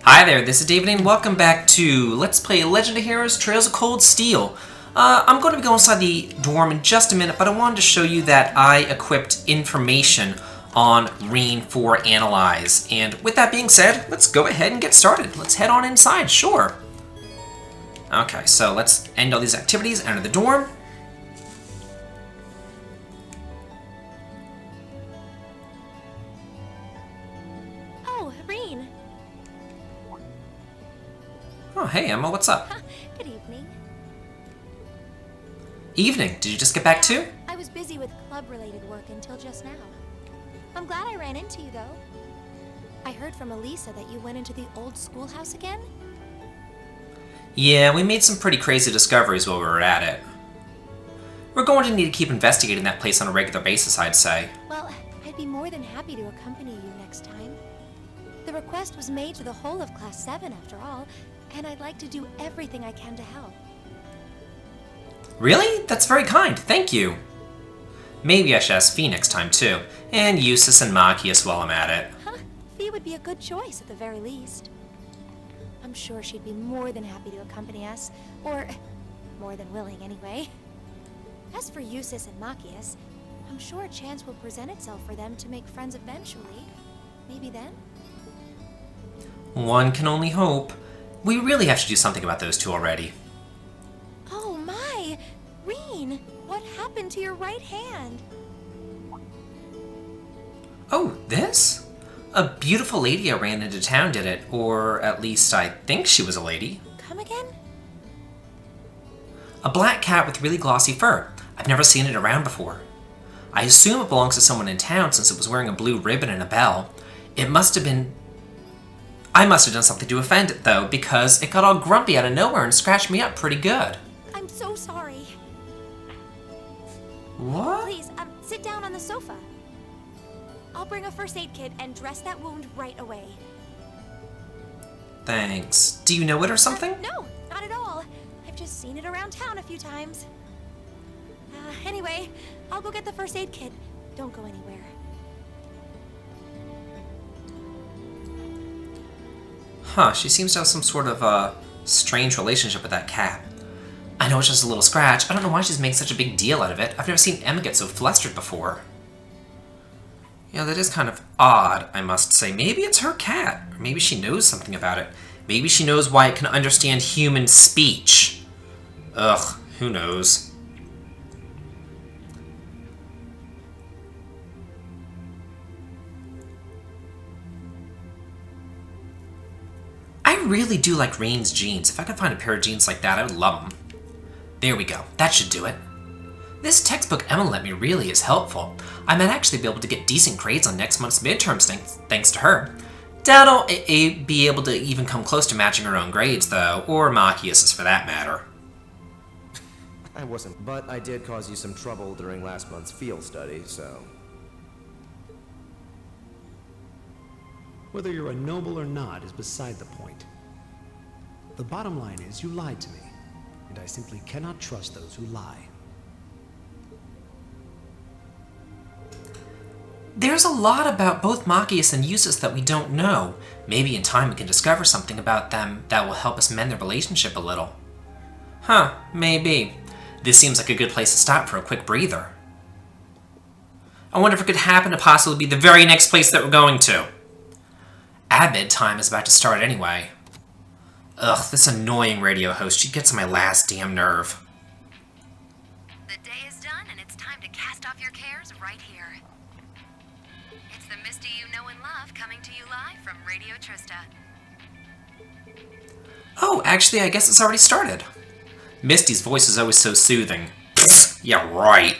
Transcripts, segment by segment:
Hi there, this is David and welcome back to Let's Play Legend of Heroes Trails of Cold Steel. I'm going to be going inside the dorm in just a minute, but I wanted to show you that I equipped information on Rean for Analyze. And with that being said, let's go ahead and get started. Let's head on inside, sure. Okay, so let's end all these activities, enter the dorm. Oh, Rean. Oh, hey Emma, what's up? Good evening. Evening, did you just get back too? I was busy with club-related work until just now. I'm glad I ran into you, though. I heard from Elisa that you went into the old schoolhouse again? Yeah, we made some pretty crazy discoveries while we were at it. We're going to need to keep investigating that place on a regular basis, I'd say. Well, I'd be more than happy to accompany you next time. The request was made to the whole of Class 7, after all, and I'd like to do everything I can to help. Really? That's very kind, thank you. Maybe I should ask Fee next time too, and Eustace and Machias while I'm at it. Huh? Fee would be a good choice at the very least. I'm sure she'd be more than happy to accompany us, or more than willing anyway. As for Eustace and Machias, I'm sure a chance will present itself for them to make friends eventually. Maybe then? One can only hope. We really have to do something about those two already. Oh my! Rean, what happened to your right hand? Oh, this? A beautiful lady I ran into town did it, or at least I think she was a lady. Come again? A black cat with really glossy fur. I've never seen it around before. I assume it belongs to someone in town since it was wearing a blue ribbon and a bell. It must have been... I must have done something to offend it, though, because it got all grumpy out of nowhere and scratched me up pretty good. I'm so sorry. What? Please, sit down on the sofa. I'll bring a first aid kit and dress that wound right away. Thanks. Do you know it or something? No, not at all. I've just seen it around town a few times. Anyway, I'll go get the first aid kit. Don't go anywhere. Huh, she seems to have some sort of, strange relationship with that cat. I know it's just a little scratch. I don't know why she's making such a big deal out of it. I've never seen Emma get so flustered before. Yeah, that is kind of odd, I must say. Maybe it's her cat, or maybe she knows something about it. Maybe she knows why it can understand human speech. Ugh, who knows? I really do like Rean's jeans. If I could find a pair of jeans like that, I would love them. There we go. That should do it. This textbook Emma lent me really is helpful. I might actually be able to get decent grades on next month's midterms thanks to her. Doubt I'll be able to even come close to matching her own grades, though, or Machias's for that matter. I wasn't, but I did cause you some trouble during last month's field study, so... Whether you're a noble or not is beside the point. The bottom line is you lied to me, and I simply cannot trust those who lie. There's a lot about both Machias and Eustace that we don't know. Maybe in time we can discover something about them that will help us mend their relationship a little. Huh, maybe. This seems like a good place to stop for a quick breather. I wonder if it could happen to possibly be the very next place that we're going to. Admit time is about to start anyway. Ugh, this annoying radio host, she gets on my last damn nerve. The day is done and it's time to cast off your cares right here. It's the Misty you know and love coming to you live from Radio Trista. Oh, actually, I guess it's already started. Misty's voice is always so soothing. Pfft, yeah, right.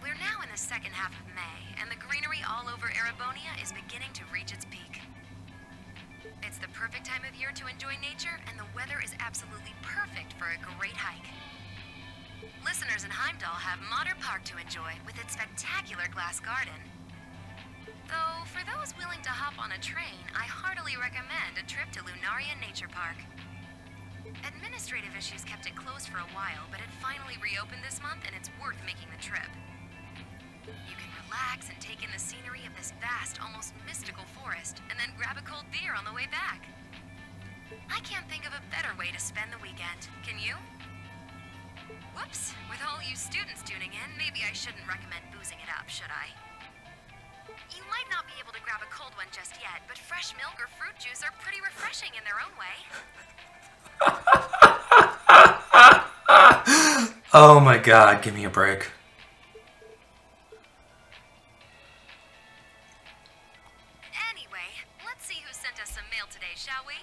We're now in the second half of May, and the greenery all over Erebonia is beginning to reach its peak. It's the perfect time of year to enjoy nature, and the weather is absolutely perfect for a great hike. Listeners in Heimdall have Modern Park to enjoy with its spectacular glass garden. Though, for those willing to hop on a train, I heartily recommend a trip to Lunaria Nature Park. Administrative issues kept it closed for a while, but it finally reopened this month and it's worth making the trip. You can relax and take in the scenery of this vast, almost mystical forest, and then grab a cold beer on the way back. I can't think of a better way to spend the weekend. Can you? Whoops. With all you students tuning in, maybe I shouldn't recommend boozing it up, should I? You might not be able to grab a cold one just yet, but fresh milk or fruit juice are pretty refreshing in their own way. Oh my god, give me a break. Anyway, let's see who sent us some mail today, shall we?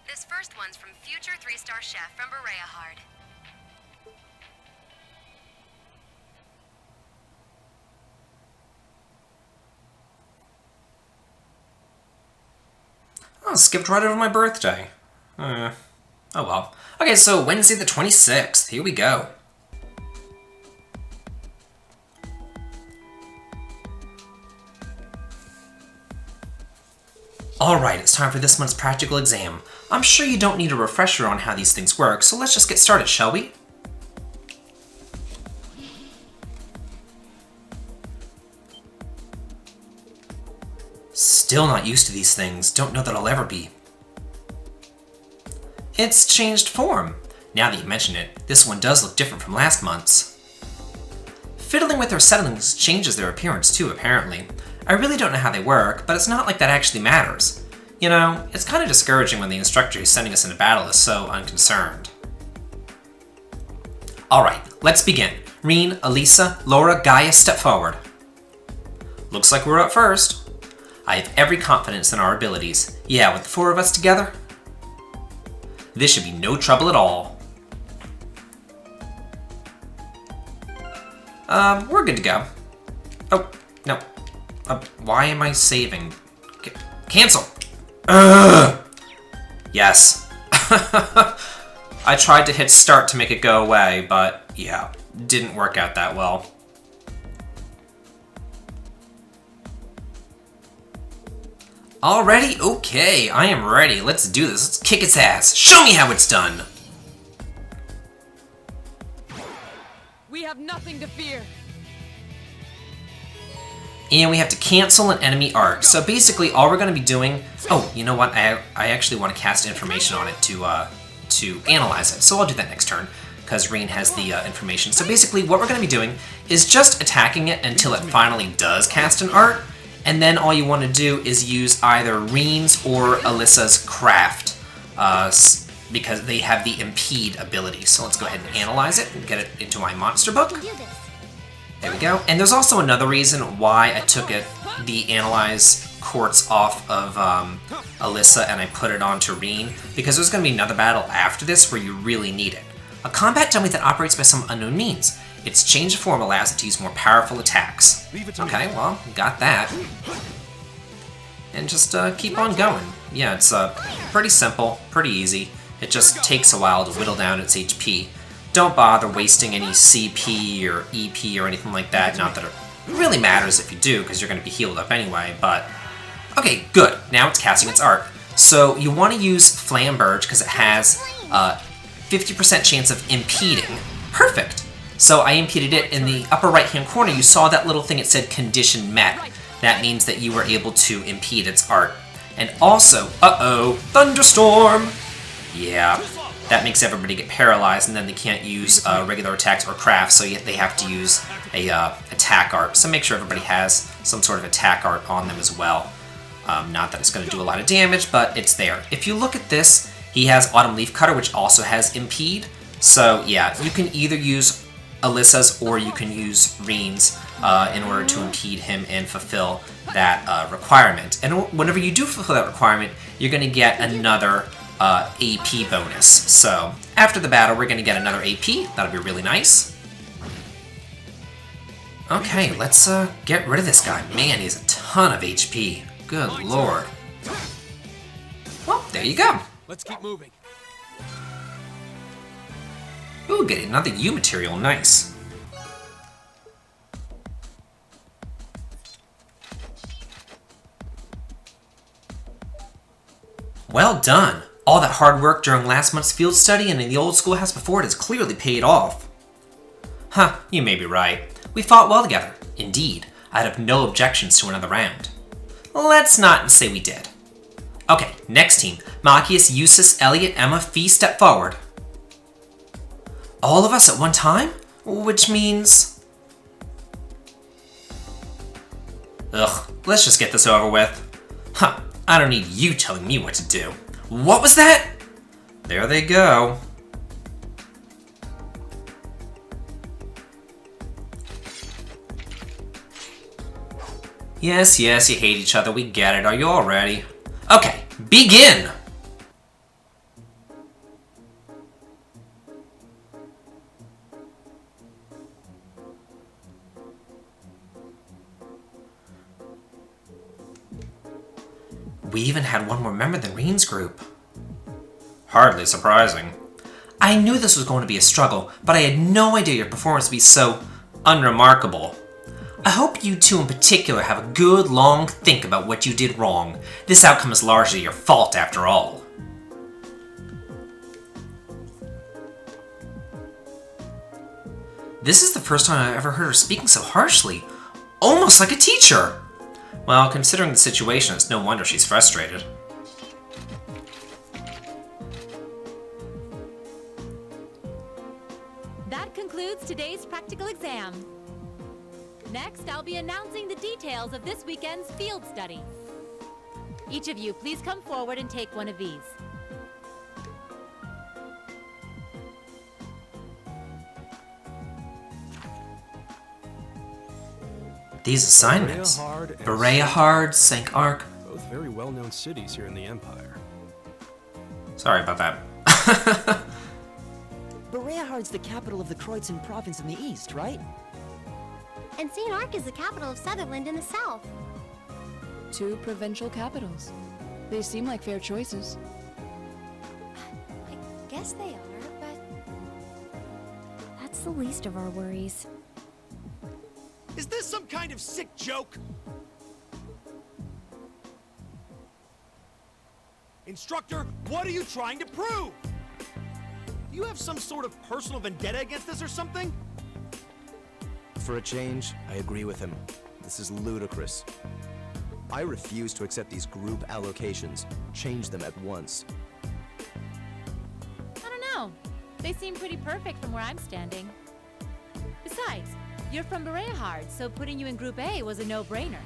This first one's from future 3-star chef from Berea Hard. Oh, skipped right over my birthday. Oh well. Okay, so Wednesday the 26th. Here we go. Alright, it's time for this month's practical exam. I'm sure you don't need a refresher on how these things work, so let's just get started, shall we? Still not used to these things. Don't know that I'll ever be. It's changed form. Now that you mention it, this one does look different from last month's. Fiddling with their settings changes their appearance too, apparently. I really don't know how they work, but it's not like that actually matters. You know, it's kind of discouraging when the instructor who's sending us into battle is so unconcerned. Alright, let's begin. Rean, Elisa, Laura, Gaia, step forward. Looks like we're up first. I have every confidence in our abilities. Yeah, with the 4 of us together, this should be no trouble at all. We're good to go. Oh, no. Why am I saving? Cancel! Ugh! Yes. I tried to hit start to make it go away, but yeah, didn't work out that well. All ready? Okay, I am ready. Let's do this. Let's kick its ass. Show me how it's done. We have nothing to fear. And we have to cancel an enemy arc. So basically, all we're going to be doing... Oh, you know what? I actually want to cast information on it to analyze it. So I'll do that next turn, because Rean has the information. So basically, what we're going to be doing is just attacking it until it finally does cast an art. And then all you want to do is use either Rean's or Alyssa's craft, because they have the impede ability. So let's go ahead and analyze it and get it into my monster book. There we go. And there's also another reason why I took the analyze quartz off of Alyssa and I put it onto Rean, because there's going to be another battle after this where you really need it. A combat dummy that operates by some unknown means. Its change of form allows it to use more powerful attacks. Okay, well, got that. And just keep on going. Yeah, it's pretty simple, pretty easy. It just takes a while to whittle down its HP. Don't bother wasting any CP or EP or anything like that. Not that it really matters if you do, because you're going to be healed up anyway, but... Okay, good. Now it's casting its art. So you want to use Flamberge because it has 50% chance of impeding. Perfect! So I impeded it in the upper right-hand corner. You saw that little thing, it said condition met. That means that you were able to impede its art. And also, uh-oh, thunderstorm! Yeah, that makes everybody get paralyzed, and then they can't use regular attacks or crafts, so they have to use a attack art. So make sure everybody has some sort of attack art on them as well. Not that it's going to do a lot of damage, but it's there. If you look at this, he has Autumn Leaf Cutter, which also has impede. So yeah, you can either use Alyssa's or you can use Rean's in order to impede him and fulfill that requirement. And whenever you do fulfill that requirement, you're going to get another AP bonus. So after the battle, we're going to get another AP. That'll be really nice. Okay, let's get rid of this guy. Man, he has a ton of HP. Good lord. Well, there you go. Let's keep moving. Ooh, get another U material. Nice. Well done. All that hard work during last month's field study and in the old schoolhouse before it has clearly paid off. Huh, you may be right. We fought well together. Indeed, I'd have no objections to another round. Let's not say we did. Okay, next team. Machias, Eustace, Elliot, Emma, Fee, step forward. All of us at one time? Which means... Ugh, let's just get this over with. Huh, I don't need you telling me what to do. What was that? There they go. Yes, you hate each other, we get it. Are you all ready? Okay, begin! We even had one more member than Reen's group. Hardly surprising. I knew this was going to be a struggle, but I had no idea your performance would be so unremarkable. I hope you two in particular have a good long think about what you did wrong. This outcome is largely your fault after all. This is the first time I've ever heard her speaking so harshly. Almost like a teacher. Well, considering the situation, it's no wonder she's frustrated. That concludes today's practical exam. Next, I'll be announcing the details of this weekend's field study. Each of you, please come forward and take one of these. These assignments. Bereahard, Sank Arc. Both very well-known cities here in the Empire. Sorry about that. Bereahard's the capital of the Kreutzen province in the east, right? And St. Arc is the capital of Sutherland in the south. Two provincial capitals. They seem like fair choices. I guess they are, but... that's the least of our worries. Is this some kind of sick joke? Instructor, what are you trying to prove? Do you have some sort of personal vendetta against us or something? For a change, I agree with him. This is ludicrous. I refuse to accept these group allocations. Change them at once. I don't know. They seem pretty perfect from where I'm standing. Besides, you're from Bereahard, so putting you in Group A was a no-brainer.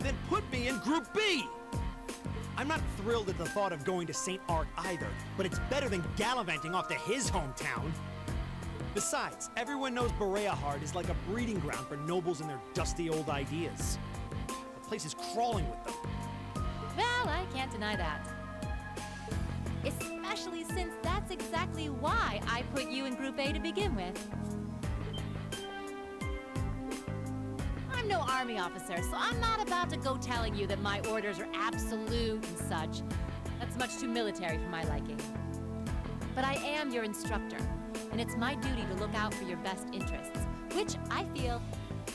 Then put me in Group B! I'm not thrilled at the thought of going to St. Arc either, but it's better than gallivanting off to his hometown. Besides, everyone knows Bereahard is like a breeding ground for nobles and their dusty old ideas. The place is crawling with them. Well, I can't deny that. Especially since that's exactly why I put you in Group A to begin with. I'm no army officer, so I'm not about to go telling you that my orders are absolute and such. That's much too military for my liking. But I am your instructor, and it's my duty to look out for your best interests, which I feel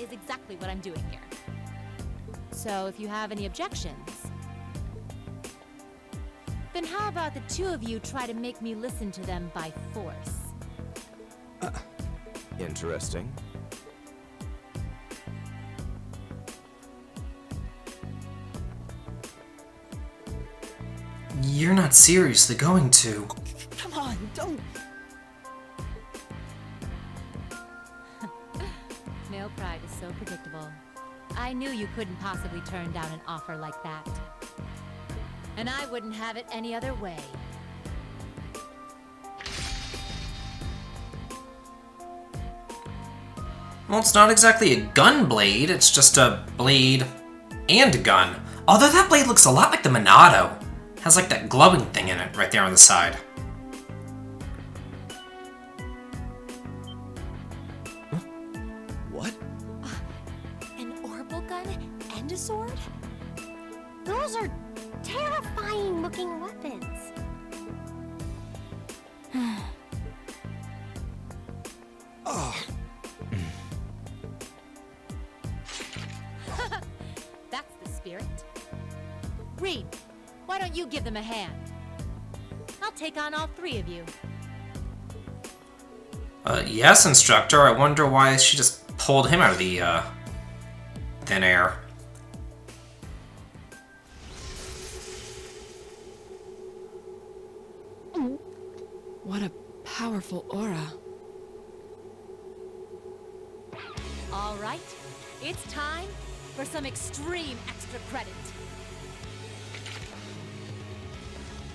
is exactly what I'm doing here. So if you have any objections, then how about the two of you try to make me listen to them by force? Interesting. You're not seriously going to... Come on, don't... Male pride is so predictable. I knew you couldn't possibly turn down an offer like that. And I wouldn't have it any other way. Well, it's not exactly a gun blade, it's just a blade and a gun. Although that blade looks a lot like the Monado. Has like that glowing thing in it right there on the side. What? An orbital gun and a sword? Those are terrifying looking weapons. That's the spirit. Reed, why don't you give them a hand? I'll take on all three of you. Yes, instructor. I wonder why she just pulled him out of the, thin air. What a powerful aura. All right, it's time for some extreme extra credit.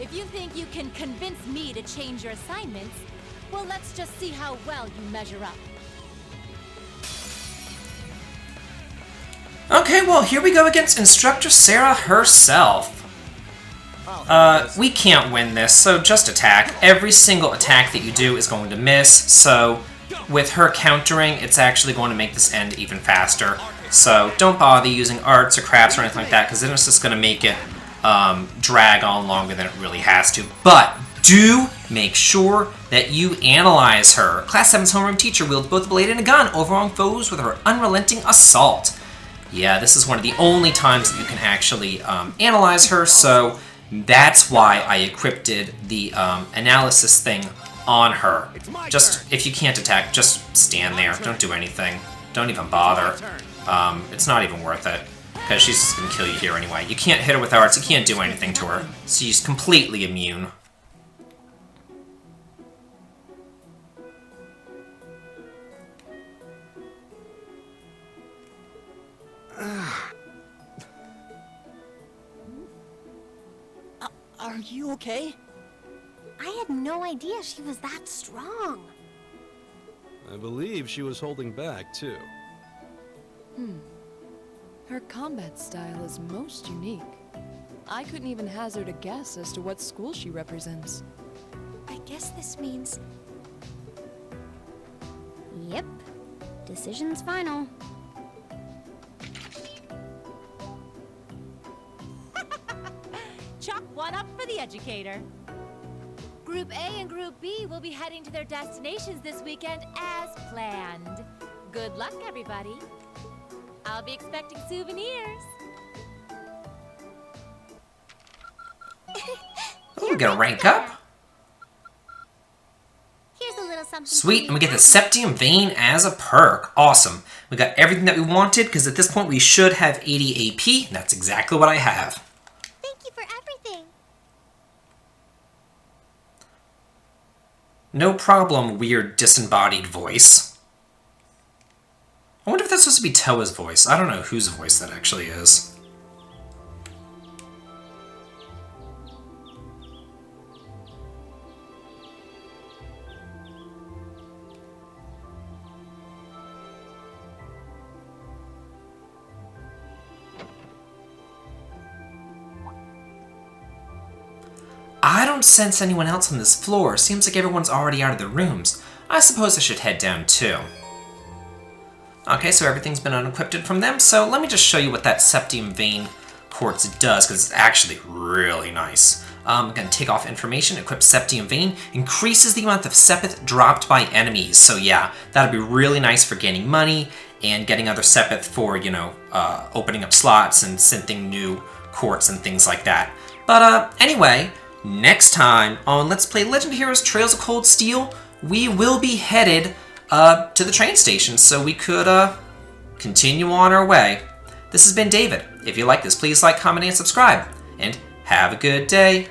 If you think you can convince me to change your assignments, well, let's just see how well you measure up. Okay, well, here we go against Instructor Sarah herself. We can't win this, so just attack. Every single attack that you do is going to miss, so with her countering, it's actually going to make this end even faster. So don't bother using arts or crafts or anything like that, because then it's just going to make it drag on longer than it really has to. But do make sure that you analyze her. Class 7's homeroom teacher wields both a blade and a gun, overwhelming foes with her unrelenting assault. Yeah, this is one of the only times that you can actually analyze her, so that's why I equipped the analysis thing on her. Just, if you can't attack, just stand there. Don't do anything. Don't even bother. It's not even worth it, because she's just going to kill you here anyway. You can't hit her with arts, you can't do anything to her. She's completely immune. Are you okay? I had no idea she was that strong. I believe she was holding back, too. Her combat style is most unique. I couldn't even hazard a guess as to what school she represents. I guess this means... Yep. Decision's final. Chalk one up for the educator. Group A and Group B will be heading to their destinations this weekend as planned. Good luck, everybody. I'll be expecting souvenirs. Oh, we gotta rank up. Here's a little something. Sweet, and we get the Septium Vein as a perk. Awesome. We got everything that we wanted, because at this point we should have 80 AP. That's exactly what I have. Thank you for everything. No problem, weird disembodied voice. I wonder if that's supposed to be Toa's voice. I don't know whose voice that actually is. I don't sense anyone else on this floor. Seems like everyone's already out of the rooms. I suppose I should head down too. Okay, so everything's been unequipped from them, so let me just show you what that Septium Vein Quartz does, because it's actually really nice. I'm going to take off information, equip Septium Vein, increases the amount of Sepith dropped by enemies. So yeah, that'd be really nice for gaining money and getting other Sepith for, you know, opening up slots and synthing new quartz and things like that. But anyway, next time on Let's Play Legend of Heroes Trails of Cold Steel, we will be headed to the train station so we could continue on our way. This has been David. If you like this, please like, comment, and subscribe. And have a good day.